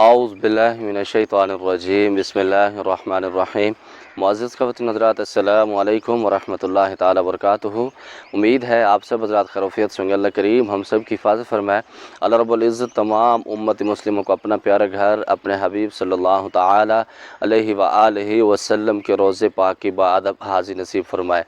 اعوذ باللہ من الشیطان الرجیم بسم اللہ الرحمن الرحیم۔ معزز خواتین حضرات، السلام علیکم ورحمۃ اللہ تعالی وبرکاتہ۔ امید ہے آپ سب حضرات خیریت سے ہوں گے۔ اللہ کریم ہم سب کی حفاظت فرمائے۔ اللہ رب العزت تمام امت مسلموں کو اپنا پیارا گھر اپنے حبیب صلی اللہ تعالی علیہ وآلہ وسلم کے روضے پاک کی باادب حاضری نصیب فرمائے۔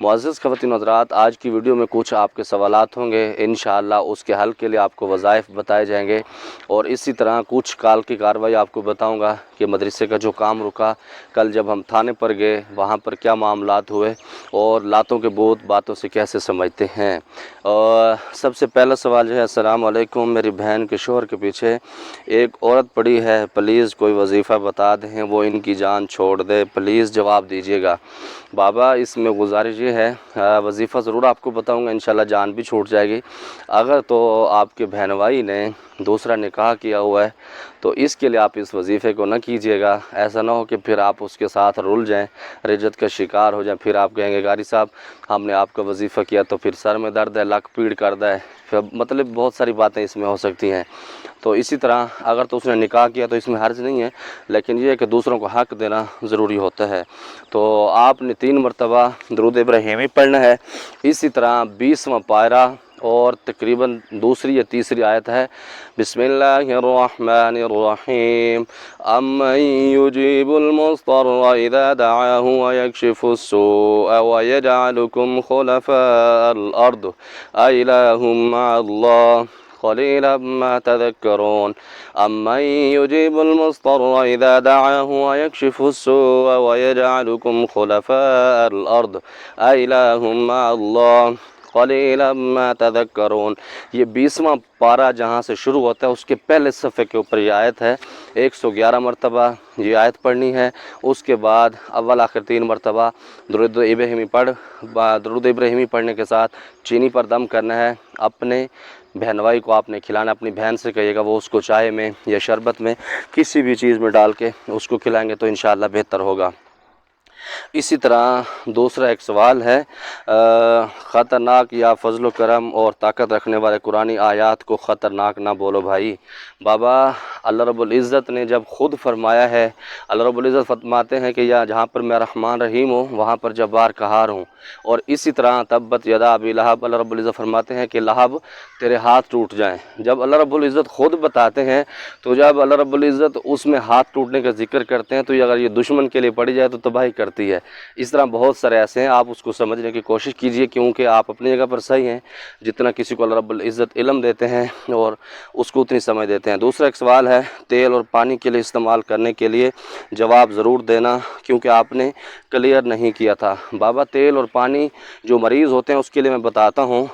معزز خواتین حضرات، آج کی ویڈیو میں کچھ آپ کے سوالات ہوں گے، انشاءاللہ اس کے حل کے لیے آپ کو وظائف بتائے جائیں گے، اور اسی طرح کچھ کال کی کارروائی آپ کو بتاؤں گا کہ مدرسے کا جو کام رکا، کل جب ہم تھانے پر گئے وہاں پر کیا معاملات ہوئے اور لاتوں کے بوت باتوں سے کیسے سمجھتے ہیں۔ اور سب سے پہلا سوال جو ہے، السلام علیکم، میری بہن کے شوہر کے پیچھے ایک عورت پڑی ہے، پلیز کوئی وظیفہ بتا دیں، وہ ان کی جان چھوڑ دے، پلیز جواب دیجیے گا۔ بابا اس میں گزارش یہ ہے، وظیفہ ضرور آپ کو بتاؤں گا، انشاءاللہ جان بھی چھوٹ جائے گی۔ اگر تو آپ کے بہن بھائی نے دوسرا نکاح کیا ہوا ہے تو اس کے لیے آپ اس وظیفے کو نہ کیجیے گا۔ ایسا نہ ہو کہ پھر آپ اس کے ساتھ رل جائیں، رجت کا شکار ہو جائیں، پھر آپ کہیں گے قاری صاحب ہم نے آپ کا وظیفہ کیا تو پھر سر میں درد ہے، لک پیڑ کردا ہے، پھر مطلب بہت ساری باتیں اس میں ہو سکتی ہیں۔ تو اسی طرح اگر تو اس نے نکاح کیا تو اس میں حرج نہیں ہے، لیکن یہ ہے کہ دوسروں کو حق دینا ضروری ہوتا ہے۔ تو آپ نے 3 مرتبہ درود ابراہیمی پڑھنا ہے، اسی طرح 20واں پارہ اور تقریباً دوسری یا تیسری آیت ہے، بسم اللہ الرحمن الرحیم، امن یجیب المضطر اذا دعاہ ویکشف السوء ویجعلکم خلفاء الارض الہ مع اللہ قلیلا ما تذکرون، امن یجیب المضطر اذا دعاہ ویکشف السوء ویجعلکم خلفاء الارض الہ مع اللہ قلیلا ما تذکرون۔ یہ 20واں پارہ جہاں سے شروع ہوتا ہے اس کے پہلے صفحے کے اوپر یہ آیت ہے، 111 مرتبہ یہ آیت پڑھنی ہے۔ اس کے بعد اول آخر 3 مرتبہ درود ابراہیمی درود ابراہیمی پڑھنے کے ساتھ چینی پر دم کرنا ہے۔ اپنے بہن بھائی کو آپ نے کھلانا، اپنی بہن سے کہیے گا وہ اس کو چائے میں یا شربت میں کسی بھی چیز میں ڈال کے اس کو کھلائیں گے تو انشاءاللہ بہتر ہوگا۔ اسی طرح دوسرا ایک سوال ہے، خطرناک یا فضل و کرم اور طاقت رکھنے والے قرآنی آیات کو خطرناک نہ بولو بھائی۔ بابا اللہ رب العزت نے جب خود فرمایا ہے، اللہ رب العزت فرماتے ہیں کہ یا جہاں پر میں رحمان رحیم ہوں وہاں پر جبار قہار ہوں، اور اسی طرح تبت یدا ابی لہب، اللہ رب العزت فرماتے ہیں کہ لہب تیرے ہاتھ ٹوٹ جائیں۔ جب اللہ رب العزت خود بتاتے ہیں تو جب اللہ رب العزت اس میں ہاتھ ٹوٹنے کا ذکر کرتے ہیں تو اگر یہ دشمن کے لیے پڑی جائے تو تباہی کرتی ہے۔ اس طرح بہت سارے ایسے ہیں، آپ اس کو سمجھنے کی کوشش کیجئے، کیونکہ آپ اپنی جگہ پر صحیح ہیں، جتنا کسی کو اللہ رب العزت علم دیتے ہیں اور اس کو اتنی سمجھ دیتے ہیں۔ دوسرا ایک سوال ہے، تیل اور پانی کے لیے استعمال کرنے کے لیے جواب ضرور دینا کیونکہ آپ نے کلیئر نہیں کیا تھا۔ بابا تیل اور پانی جو مریض ہوتے ہیں اس کے لیے میں بتاتا ہوں،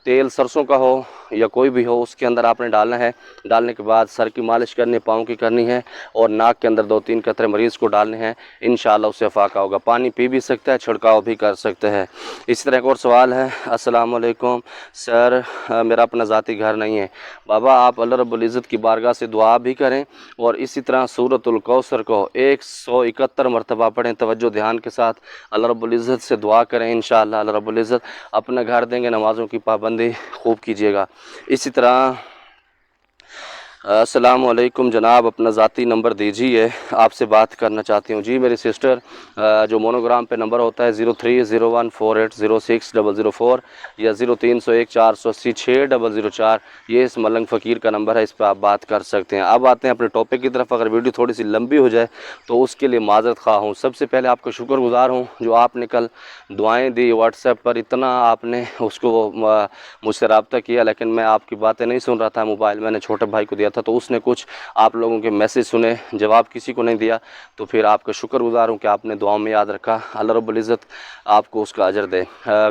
تیل سرسوں کا ہو یا کوئی بھی ہو اس کے اندر آپ نے ڈالنا ہے، ڈالنے کے بعد سر کی مالش کرنی، پاؤں کی کرنی ہے، اور ناک کے اندر 2-3 قطرے مریض کو ڈالنے ہیں، انشاءاللہ اس سے فاقہ ہوگا۔ پانی پی بھی سکتا ہے، چھڑکاؤ بھی کر سکتے ہیں۔ اسی طرح ایک اور سوال ہے، السلام علیکم سر، میرا اپنا ذاتی گھر نہیں ہے۔ بابا آپ اللہ رب العزت کی بارگاہ سے دعا بھی کریں اور اسی طرح سورۃ الکوثر کو 171 مرتبہ پڑھیں، توجہ دھیان کے ساتھ اللہ رب العزت سے دعا کریں، انشاءاللہ اللہ رب العزت اپنا گھر دیں گے۔ نمازوں کی پابندی خوب کیجیے گا۔ اسی طرح السلام علیکم جناب، اپنا ذاتی نمبر دیجیے، آپ سے بات کرنا چاہتی ہوں۔ جی میری سسٹر، جو مونوگرام پہ نمبر ہوتا ہے 030148060004 یا 030148060004، یہ اس ملنگ فقیر کا نمبر ہے، اس پہ آپ بات کر سکتے ہیں۔ اب آتے ہیں اپنے ٹاپک کی طرف۔ اگر ویڈیو تھوڑی سی لمبی ہو جائے تو اس کے لیے معذرت خواہ ہوں۔ سب سے پہلے آپ کا شکر گزار ہوں جو آپ نے کل دعائیں دی واٹس ایپ پر، اتنا آپ نے اس کو مجھ سے رابطہ کیا، لیکن میں آپ کی باتیں نہیں سن رہا تھا، موبائل میں نے چھوٹے بھائی کو دیا تھا تو اس نے کچھ آپ لوگوں کے میسیج سنے، جواب کسی کو نہیں دیا، تو پھر آپ کا شکر گزار ہوں کہ آپ نے دعاؤں میں یاد رکھا۔ اللہ رب العزت آپ کو اس کا اجر دے۔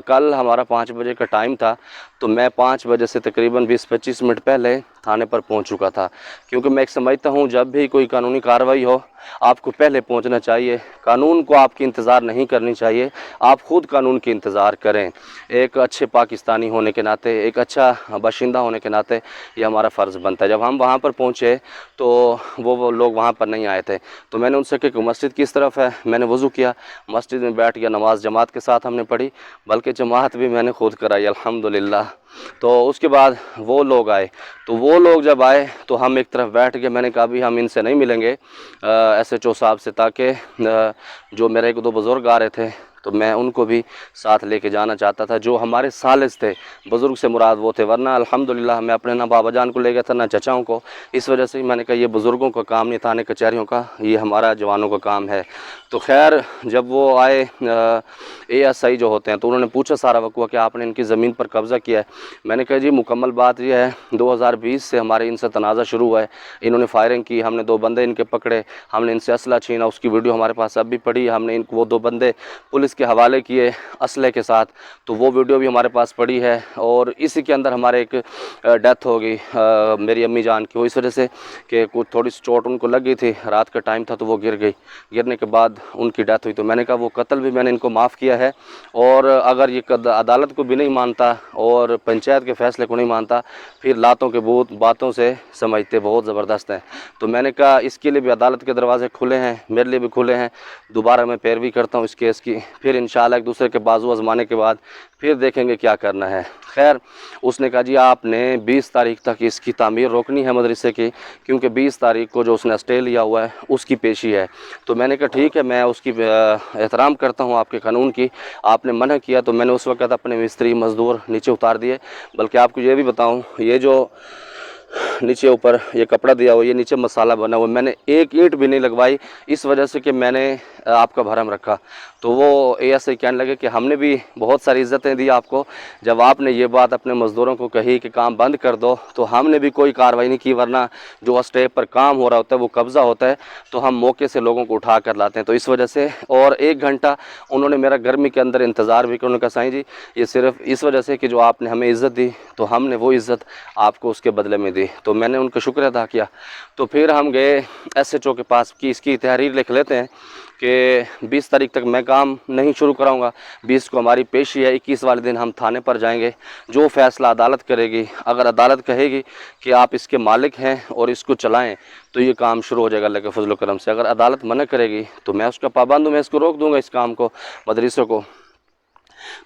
کل ہمارا 5 بجے کا ٹائم تھا تو میں 5 بجے سے تقریباً 20-25 منٹ پہلے تھانے پر پہنچ چکا تھا، کیونکہ میں ایک سمجھتا ہوں جب بھی کوئی قانونی کارروائی ہو آپ کو پہلے پہنچنا چاہیے، قانون کو آپ کی انتظار نہیں کرنی چاہیے، آپ خود قانون کی انتظار کریں۔ ایک اچھے پاکستانی ہونے کے ناطے، ایک اچھا باشندہ ہونے کے ناطے یہ ہمارا فرض بنتا ہے۔ جب ہم وہاں پر پہنچے تو وہ لوگ وہاں پر نہیں آئے تھے، تو میں نے ان سے کہا کہ مسجد کس طرف ہے، میں نے وضو کیا، مسجد میں بیٹھ گیا، نماز جماعت کے ساتھ ہم نے پڑھی، بلکہ جماعت بھی میں نے خود کرائی الحمدللہ۔ تو اس کے بعد وہ لوگ آئے، تو وہ لوگ جب آئے تو ہم ایک طرف بیٹھ گئے. میں نے کہا ابھی ہم ان سے نہیں ملیں گے ایس ایچ او صاحب سے، تاکہ جو میرے ایک دو بزرگ آ رہے تھے تو میں ان کو بھی ساتھ لے کے جانا چاہتا تھا، جو ہمارے ثالث تھے. بزرگ سے مراد وہ تھے، ورنہ الحمدللہ میں اپنے نہ بابا جان کو لے گیا تھا نہ چچاؤں کو. اس وجہ سے میں نے کہا یہ بزرگوں کا کام نہیں، تھانے کچہریوں کا، یہ ہمارا جوانوں کا کام ہے. تو خیر جب وہ آئے اے ایس آئی جو ہوتے ہیں، تو انہوں نے پوچھا سارا وقوع کہ آپ نے ان کی زمین پر قبضہ کیا ہے. میں نے کہا جی مکمل بات یہ ہے 2020 سے ہمارے ان سے تنازع شروع ہوا ہے. انہوں نے فائرنگ کی، ہم نے 2 بندے ان کے پکڑے، ہم نے ان سے اسلحہ چھینا، اس کی ویڈیو ہمارے پاس اب بھی پڑی ہے. ہم نے وہ 2 بندے پولیس کے حوالے کیے اسلحے کے ساتھ، تو وہ ویڈیو بھی ہمارے پاس پڑی ہے. اور اسی کے اندر ہمارے ایک ڈیتھ ہو گئی میری امی جان کی، وہ اس وجہ سے کہ کچھ تھوڑی سی چوٹ ان کو لگ گئی تھی، رات کا ٹائم تھا تو وہ گر گئی، گرنے کے بعد ان کی ڈیتھ ہوئی. تو میں نے کہا وہ قتل بھی میں نے ان کو معاف کیا ہے، اور اگر یہ عدالت کو بھی نہیں مانتا اور پنچایت کے فیصلے کو نہیں مانتا، پھر لاتوں کے بھوت باتوں سے سمجھتے بہت زبردست ہیں. تو میں نے کہا اس کے لیے بھی عدالت کے دروازے کھلے ہیں، میرے لیے بھی کھلے ہیں. دوبارہ میں پیروی کرتا ہوں اس کیس کی، پھر انشاءاللہ ایک دوسرے کے بازو آزمانے کے بعد پھر دیکھیں گے کیا کرنا ہے. خیر اس نے کہا جی آپ نے 20 تاریخ تک اس کی تعمیر روکنی ہے مدرسے کی، کیونکہ 20 تاریخ کو جو اس نے اسٹے لیا ہوا ہے اس کی پیشی ہے. تو میں نے کہا ٹھیک ہے، میں اس کی احترام کرتا ہوں آپ کے قانون کی. آپ نے منع کیا تو میں نے اس وقت اپنے مستری مزدور نیچے اتار دیے. بلکہ آپ کو یہ بھی بتاؤں، یہ جو نیچے اوپر یہ کپڑا دیا ہوا، یہ نیچے مسالہ بنا ہوا، میں نے ایک اینٹ بھی نہیں لگوائی، اس وجہ سے کہ میں نے آپ کا بھرم رکھا. تو وہ اے ایس آئی کہنے لگے کہ ہم نے بھی بہت ساری عزتیں دی آپ کو، جب آپ نے یہ بات اپنے مزدوروں کو کہی کہ کام بند کر دو تو ہم نے بھی کوئی کارروائی نہیں کی، ورنہ جو اسٹے پر کام ہو رہا ہوتا ہے وہ قبضہ ہوتا ہے تو ہم موقع سے لوگوں کو اٹھا کر لاتے ہیں. تو اس وجہ سے، اور 1 گھنٹہ انہوں نے میرا گرمی کے اندر انتظار بھی کیا. انہوں نے کہا سائیں جی یہ صرف اس وجہ سے کہ جو آپ نے ہمیں عزت دی تو ہم نے وہ عزت آپ کو اس کے بدلے میں دی. تو میں نے ان کا شکر ادا کیا. تو پھر ہم گئے ایس ایچ او کے پاس کہ اس کی تحریر لکھ لیتے ہیں کہ 20 تاریخ تک میں کام نہیں شروع کراؤں گا، 20 کو ہماری پیشی ہے، 21 والے دن ہم تھانے پر جائیں گے. جو فیصلہ عدالت کرے گی، اگر عدالت کہے گی کہ آپ اس کے مالک ہیں اور اس کو چلائیں تو یہ کام شروع ہو جائے گا اللہ کے فضل و کرم سے. اگر عدالت منع کرے گی تو میں اس کا پابند ہوں، میں اس کو روک دوں گا اس کام کو، مدرسوں کو.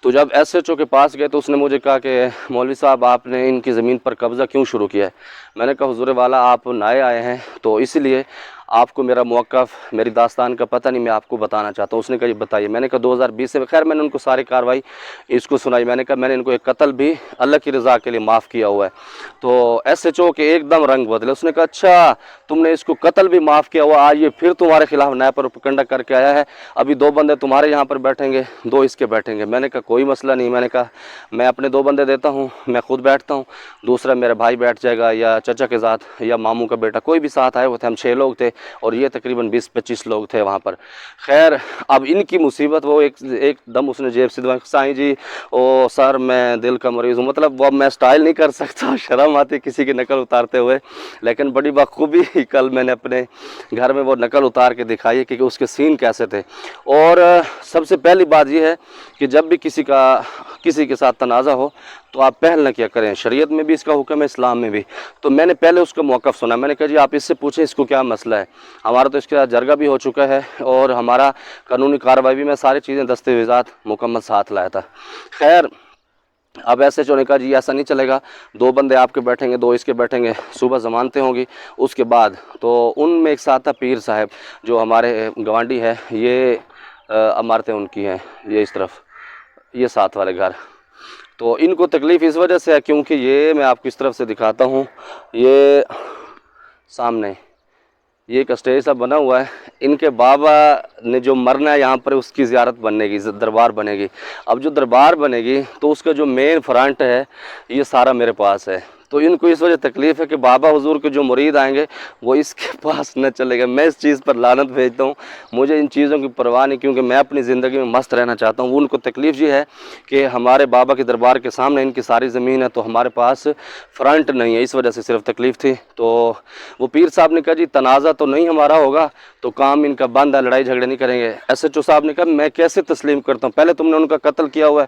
تو جب ایس ایچ او کے پاس گئے تو اس نے مجھے کہا کہ مولوی صاحب آپ نے ان کی زمین پر قبضہ کیوں شروع کیا ہے؟ میں نے کہا حضور والا آپ نئے آئے ہیں تو اس لیے آپ کو میرا موقف، میری داستان کا پتہ نہیں، میں آپ کو بتانا چاہتا ہوں. اس نے کہا یہ بتائیے. میں نے کہا 2020 سے، خیر میں نے ان کو ساری کارروائی اس کو سنائی. میں نے کہا میں نے ان کو ایک قتل بھی اللہ کی رضا کے لیے معاف کیا ہوا ہے. تو ایس ایچ او کے ایک دم رنگ بدلے. اس نے کہا اچھا تم نے اس کو قتل بھی معاف کیا ہوا، آج یہ پھر تمہارے خلاف نیا پروپیگنڈا کر کے آیا ہے. ابھی 2 بندے تمہارے یہاں پر بیٹھیں گے، 2 اس کے بیٹھیں گے. میں نے کہا کوئی مسئلہ نہیں. میں نے کہا میں اپنے 2 بندے دیتا ہوں، میں خود بیٹھتا ہوں، دوسرا میرا بھائی بیٹھ جائے گا یا چچا کے ساتھ یا ماموں کا بیٹا، کوئی بھی ساتھ آئے ہوئے تھے. ہم 6 لوگ تھے اور یہ تقریباً 20-25 لوگ تھے وہاں پر. خیر اب ان کی مصیبت، وہ ایک دم اس نے جیب سے دعائیں، سائیں جی او سر میں دل کا مریض ہوں. مطلب وہ میں سٹائل نہیں کر سکتا، شرم آتی کسی کی نقل اتارتے ہوئے، لیکن بڑی بخوبی کل میں نے اپنے گھر میں وہ نقل اتار کے دکھائی کہ اس کے سین کیسے تھے. اور سب سے پہلی بات یہ ہے کہ جب بھی کسی کے ساتھ تنازع ہو تو آپ پہل نہ کیا کریں. شریعت میں بھی اس کا حکم ہے، اسلام میں بھی. تو میں نے پہلے اس کا موقف سنا. میں نے کہا جی آپ اس سے پوچھیں اس کو کیا مسئلہ ہے. ہمارا تو اس کے ساتھ جرگہ بھی ہو چکا ہے اور ہمارا قانونی کارروائی بھی، میں ساری چیزیں دستاویزات مکمل ساتھ لایا تھا. خیر اب ایسے جو نے کہا جی ایسا نہیں چلے گا، 2 بندے آپ کے بیٹھیں گے، 2 اس کے بیٹھیں گے، صبح ضمانتیں ہوں گی. اس کے بعد تو ان میں ایک ساتھ تھا پیر صاحب جو ہمارے گوانڈی ہے، یہ عمارتیں ان کی ہیں، یہ اس طرف، یہ ساتھ والے گھر. تو ان کو تکلیف اس وجہ سے ہے کیونکہ یہ میں آپ کو اس طرف سے دکھاتا ہوں، یہ سامنے یہ ایک اسٹیج سا بنا ہوا ہے. ان کے بابا نے جو مرنا ہے یہاں پر اس کی زیارت بننے گی، دربار بنے گی. اب جو دربار بنے گی تو اس کا جو مین فرنٹ ہے یہ سارا میرے پاس ہے. تو ان کو اس وجہ تکلیف ہے کہ بابا حضور کے جو مرید آئیں گے وہ اس کے پاس نہ چلے گا. میں اس چیز پر لعنت بھیجتا ہوں، مجھے ان چیزوں کی پرواہ نہیں، کیونکہ میں اپنی زندگی میں مست رہنا چاہتا ہوں. ان کو تکلیف یہ ہے کہ ہمارے بابا کے دربار کے سامنے ان کی ساری زمین ہے تو ہمارے پاس فرنٹ نہیں ہے، اس وجہ سے صرف تکلیف تھی. تو وہ پیر صاحب نے کہا جی تنازع تو نہیں ہمارا ہوگا تو کام ان کا بند ہے، لڑائی جھگڑے نہیں کریں گے. ایس ایچ او صاحب نے کہا میں کیسے تسلیم کرتا ہوں، پہلے تم نے ان کا قتل کیا ہوا ہے،